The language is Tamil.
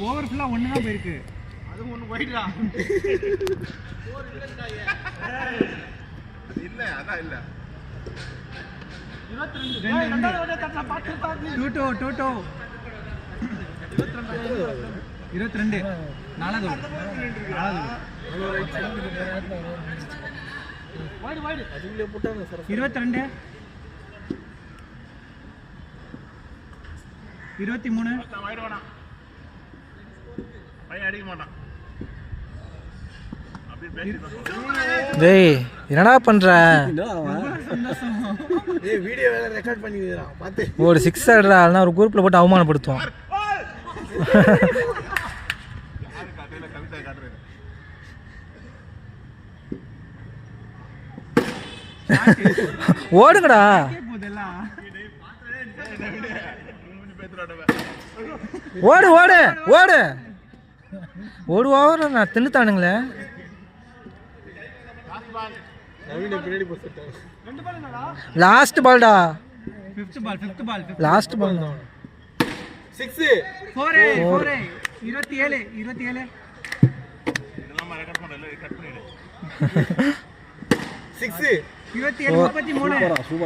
ஓவர் ஃபுல்லா ஒண்ணு தான் போயிருக்கு. அது ஒண்ணு போயிடுடா. இல்ல அதான் இல்ல 22 ரெண்டாவது ஓட தட்டல பாத்து பாத்து 22 நாலாவது வைடு வைடு அதுலயே போட்டாங்க சார் 22 23 வைடு வேணாம் பையன் அடிக்க மாட்டான். டேய் என்னடா பண்ற? ஏய் வீடியோ வேற ரெக்கார்ட் பண்ணிக்கிறா பாத்து. ஒரு 6 ஆடுறா அதனால ஒரு குரூப்ல போட்டு அவமானப்படுத்துவோம். ஓடுங்கடா. ஓடு ஓடு ஓடு ஓடு ஓவர நான் தின்னுத்தானுங்களே. லாஸ்ட் பால்டா. ஃபிஃப்த் பால் லாஸ்ட் பால் தான். 6 4 4 27 இதெல்லாம் ரெக்கார்ட் பண்ணல கட் பண்ணிடு. 6 27 33